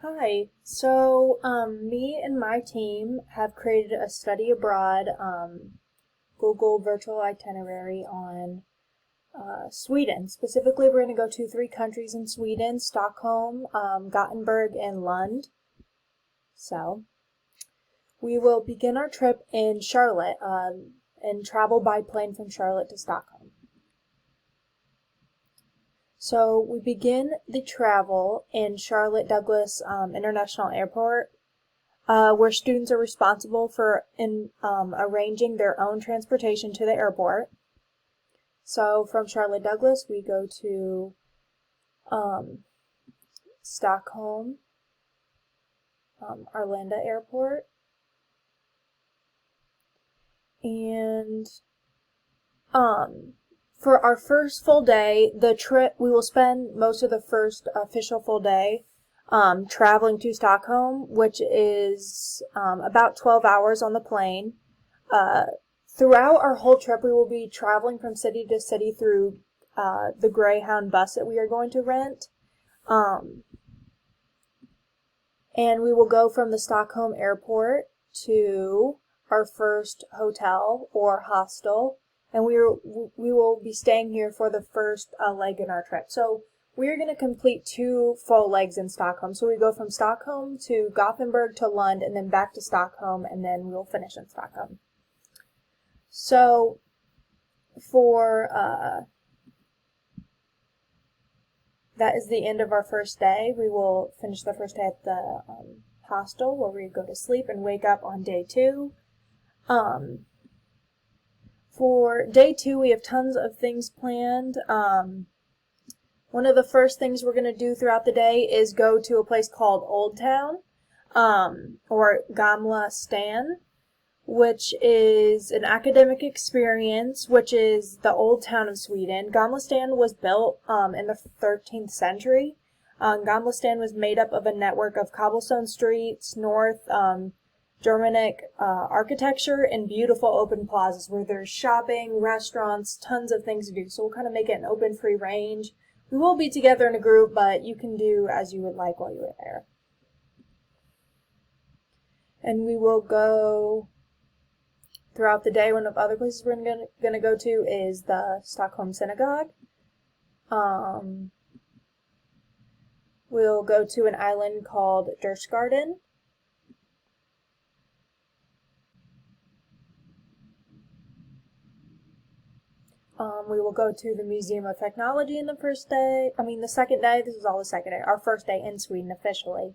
Hi. So, me and my team have created a study abroad Google virtual itinerary on Sweden. Specifically, we're going to go to three countries in Sweden: Stockholm, Gothenburg, and Lund. So, we will begin our trip in Charlotte and travel by plane from Charlotte to Stockholm. So we begin the travel in Charlotte Douglas International Airport, where students are responsible for arranging their own transportation to the airport. So from Charlotte Douglas, we go to um, Stockholm, Arlanda Airport, and for our first full day, we will spend most of the first official full day traveling to Stockholm, which is about 12 hours on the plane. Uh, Throughout our whole trip, we will be traveling from city to city through the Greyhound bus that we are going to rent. Um, and we will go from the Stockholm airport to our first hotel or hostel, and we will be staying here for the first leg in our trip. So we are going to complete two full legs in Stockholm. So we go from Stockholm to Gothenburg to Lund, and then back to Stockholm, and then we'll finish in Stockholm. So for that is the end of our first day. We will finish the first day at the hostel where we go to sleep and wake up on day two. For day two, we have tons of things planned. One of the first things we're going to do throughout the day is go to a place called Old Town, or Gamla Stan, which is an academic experience, which is the old town of Sweden. Gamla Stan was built in the 13th century. Gamla Stan was made up of a network of cobblestone streets, North Germanic architecture, and beautiful open plazas where there's shopping, restaurants, tons of things to do. So we'll kind of make it an open free range. We will be together in a group, but you can do as you would like while you're there. And we will go throughout the day. One of the other places we're going to go to is the Stockholm Synagogue. We'll go to an island called Durstgarden. We will go to the Museum of Technology in the second day. This is all the second day. Our first day in Sweden officially.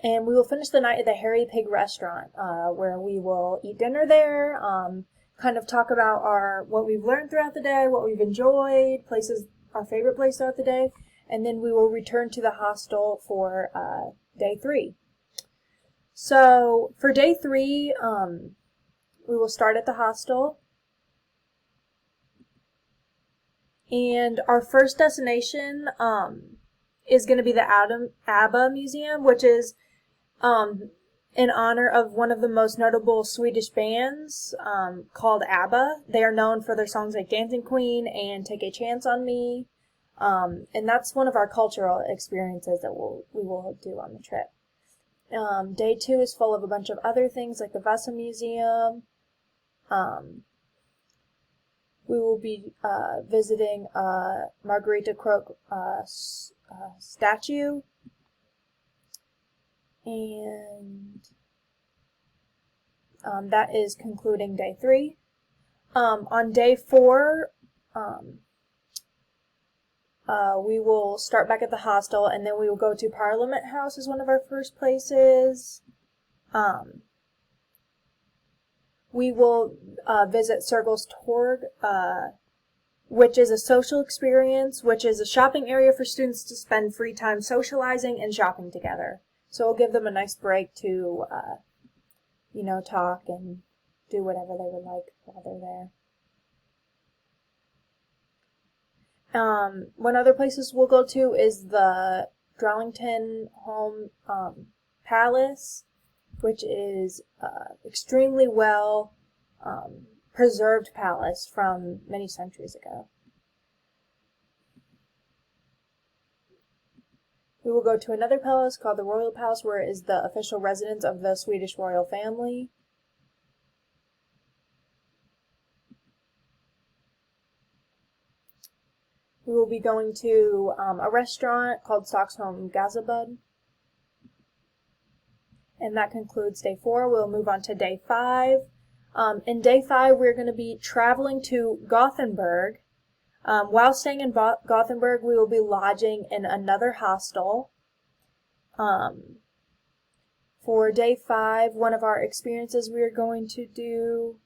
And we will finish the night at the Hairy Pig restaurant, where we will eat dinner there, kind of talk about what we've learned throughout the day, what we've enjoyed, our favorite place throughout the day, and then we will return to the hostel for day three. So for day three, we will start at the hostel. And our first destination is going to be the ABBA Museum, which is in honor of one of the most notable Swedish bands called ABBA. They are known for their songs like Dancing Queen and Take a Chance on Me. And that's one of our cultural experiences that we will do on the trip. Day two is full of a bunch of other things like the Vasa Museum. We will be visiting Margareta Krook statue. And that is concluding day three. On day four, we will start back at the hostel, and then we will go to Parliament House as one of our first places. We will visit Sergels Torg, which is a social experience, which is a shopping area for students to spend free time socializing and shopping together. So we'll give them a nice break to, talk and do whatever they would like while they're there. One other places we'll go to is the Drollington Home Palace, which is extremely well preserved palace from many centuries ago. We will go to another palace called the Royal Palace, where it is the official residence of the Swedish royal family. We will be going to a restaurant called Stockholm Gazabud. And that concludes day 4. We'll move on to day 5. In day 5, we're going to be traveling to Gothenburg. While staying in Gothenburg, we will be lodging in another hostel. For day 5, one of our experiences we are going to do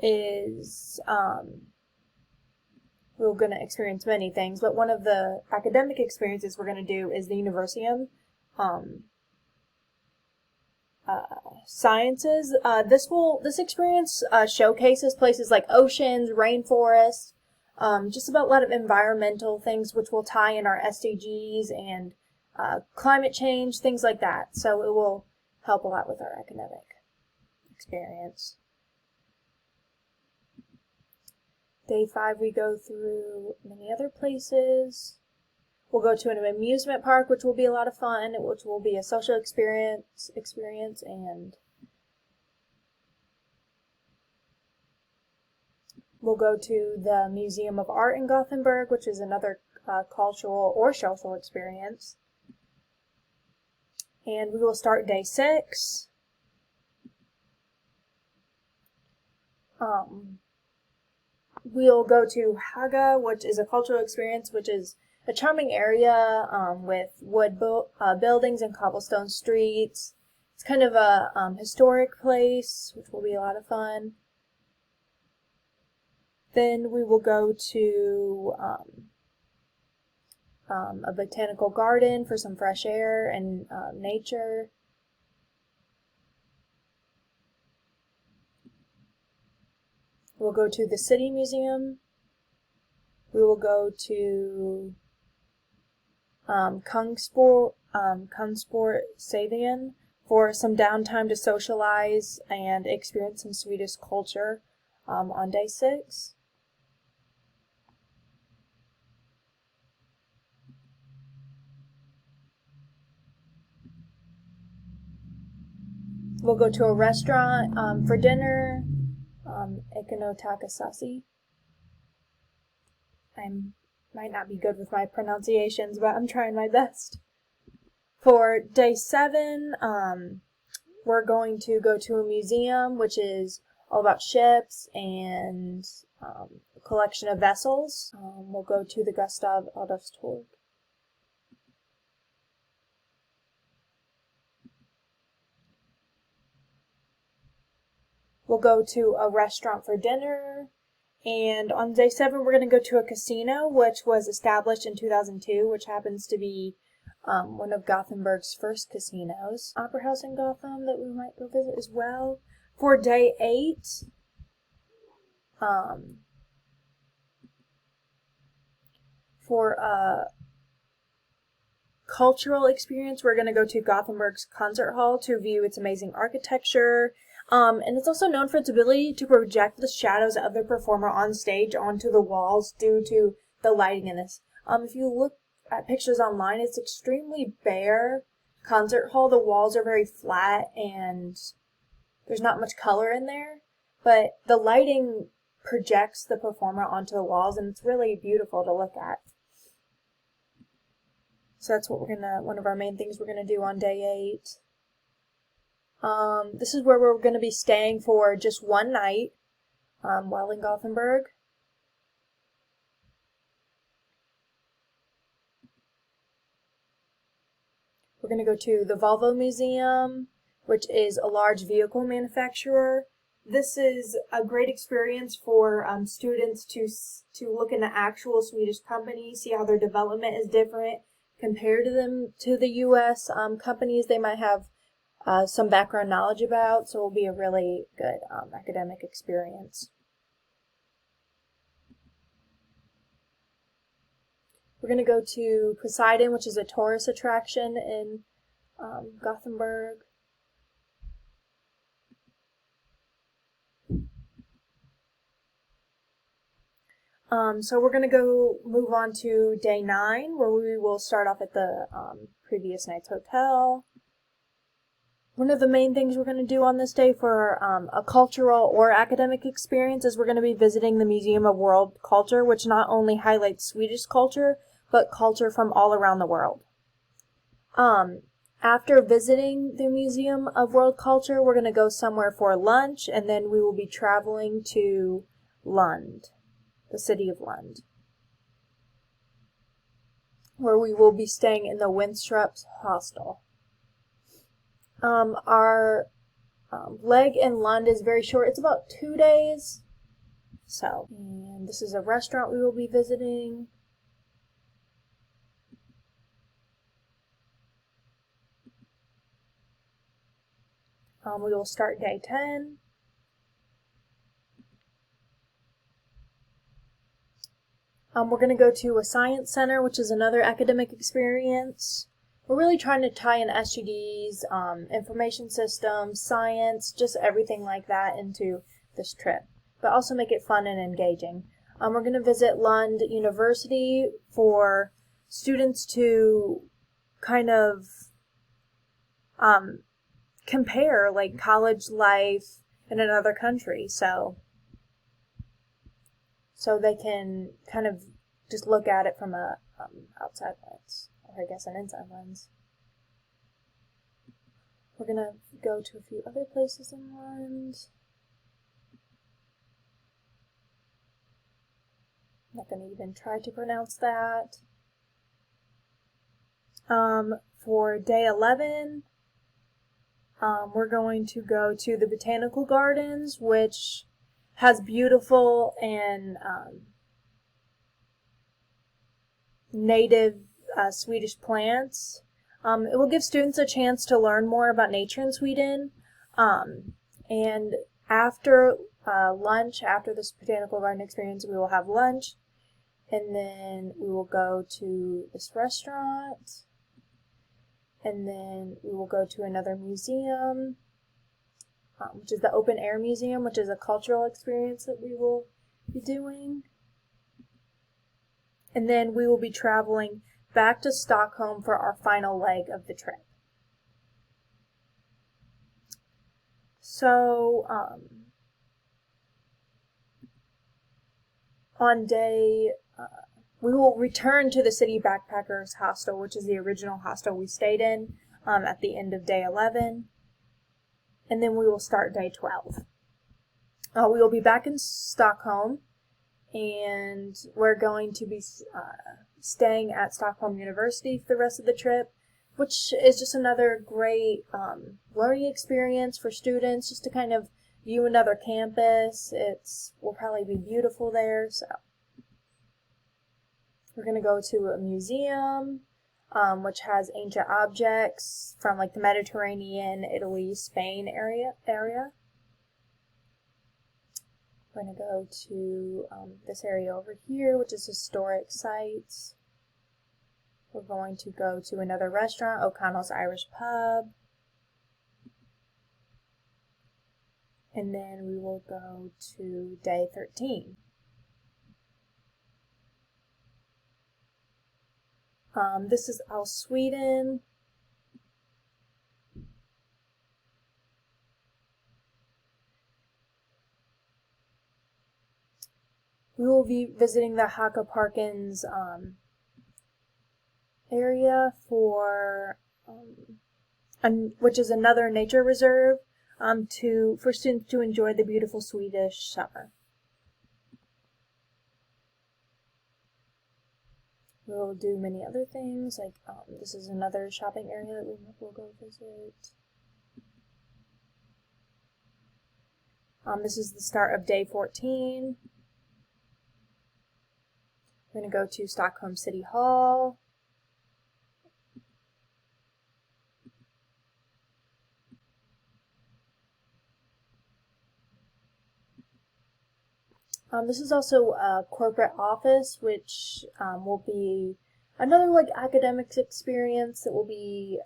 is, we're going to experience many things, but one of the academic experiences we're going to do is the Universium Sciences. This experience showcases places like oceans, rainforests, just about a lot of environmental things which will tie in our SDGs and climate change, things like that. So it will help a lot with our academic experience. Day 5, we go through many other places. We'll go to an amusement park, which will be a lot of fun, which will be a social experience, and we'll go to the Museum of Art in Gothenburg, which is another cultural or social experience. And we will start day 6. We'll go to Haga, which is a cultural experience, which is a charming area with wood buildings and cobblestone streets. It's kind of a historic place, which will be a lot of fun. Then we will go to a botanical garden for some fresh air and nature. We'll go to the City Museum. We will go to Kungsport Stadion for some downtime to socialize and experience some Swedish culture on day 6. We'll go to a restaurant for dinner, Ikonotakasasi. I might not be good with my pronunciations, but I'm trying my best. For day 7, we're going to go to a museum, which is all about ships and a collection of vessels. We'll go to the Gustav Adolfs Torg. We'll go to a restaurant for dinner. And on day 7, we're going to go to a casino, which was established in 2002, which happens to be one of Gothenburg's first casinos. Opera House in Gotham that we might go visit as well. For day 8, for a cultural experience, we're going to go to Gothenburg's concert hall to view its amazing architecture. And it's also known for its ability to project the shadows of the performer on stage onto the walls due to the lighting in this. If you look at pictures online, it's extremely bare concert hall. The walls are very flat and there's not much color in there, but the lighting projects the performer onto the walls and it's really beautiful to look at. So that's what one of our main things we're gonna do on day 8. This is where we're going to be staying for just one night while in Gothenburg. We're going to go to the Volvo Museum, which is a large vehicle manufacturer. This is a great experience for students to look into actual Swedish companies, see how their development is different compared to the U.S. Companies they might have some background knowledge about, so it will be a really good academic experience. We're going to go to Poseidon, which is a tourist attraction in Gothenburg. So we're going to move on to day 9, where we will start off at the previous night's hotel. One of the main things we're going to do on this day for a cultural or academic experience is we're going to be visiting the Museum of World Culture, which not only highlights Swedish culture, but culture from all around the world. After visiting the Museum of World Culture, we're going to go somewhere for lunch, and then we will be traveling to Lund, the city of Lund, where we will be staying in the Winstrups hostel. Our leg in Lund is very short. It's about 2 days. And this is a restaurant we will be visiting. We will start day 10. We're going to go to a science center, which is another academic experience. We're really trying to tie in SGDs, information systems, science, just everything like that into this trip, but also make it fun and engaging. We're going to visit Lund University for students to kind of compare like college life in another country, so they can kind of just look at it from a outside lens, or I guess an inside lens. We're going to go to a few other places in Lund. I'm not going to even try to pronounce that. For day 11, we're going to go to the Botanical Gardens, which has beautiful and native Swedish plants. It will give students a chance to learn more about nature in Sweden. And after lunch, after this Botanical Garden experience, we will have lunch. And then we will go to this restaurant. And then we will go to another museum, which is the Open Air Museum, which is a cultural experience that we will be doing. And then we will be traveling back to Stockholm for our final leg of the trip. So, on day, we will return to the City Backpackers Hostel, which is the original hostel we stayed in at the end of day 11. And then we will start day 12. We will be back in Stockholm, and we're going to be staying at Stockholm University for the rest of the trip, which is just another great learning experience for students, just to kind of view another campus. Will probably be beautiful there. So we're going to go to a museum, which has ancient objects from like the Mediterranean, Italy, Spain area. We're going to go to this area over here, which is historic sites. We're going to go to another restaurant, O'Connell's Irish Pub. And then we will go to day 13. This is Sweden. We will be visiting the Hakaparkens area for which is another nature reserve for students to enjoy the beautiful Swedish summer. We'll do many other things, like this is another shopping area that we will go visit. This is the start of day 14. We're going to go to Stockholm City Hall. This is also a corporate office, which will be another like academics experience that will be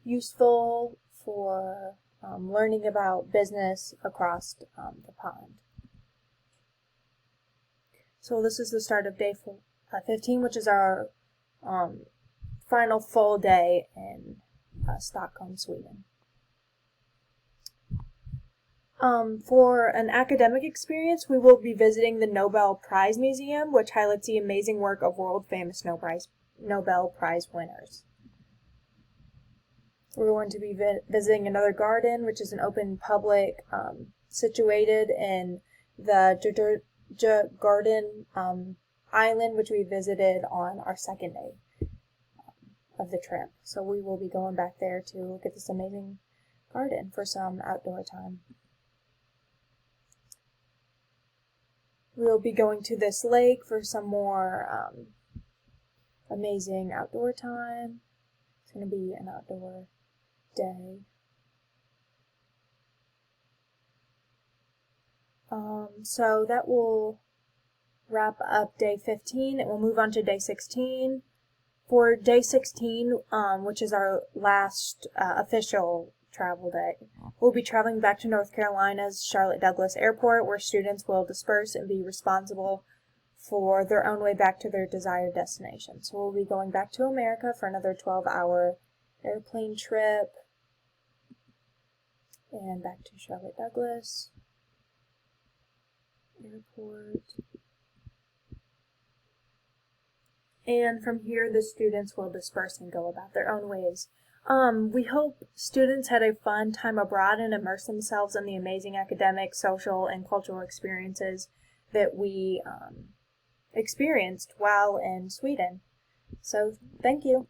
useful for learning about business across the pond. So this is the start of day 15, which is our final full day in Stockholm, Sweden. For an academic experience, we will be visiting the Nobel Prize Museum, which highlights the amazing work of world-famous Nobel Prize winners. We're going to be visiting another garden, which is an open public situated in the Garden Island, which we visited on our second day of the trip. So we will be going back there to look at this amazing garden for some outdoor time. We'll be going to this lake for some more amazing outdoor time. It's going to be an outdoor day. So that will wrap up day 15, and we'll move on to day 16. For day 16, which is our last official travel day, we'll be traveling back to North Carolina's Charlotte Douglas Airport, where students will disperse and be responsible for their own way back to their desired destination. So we'll be going back to America for another 12-hour airplane trip and back to Charlotte Douglas Airport. And from here, the students will disperse and go about their own ways. We hope students had a fun time abroad and immerse themselves in the amazing academic, social, and cultural experiences that we experienced while in Sweden. So, thank you.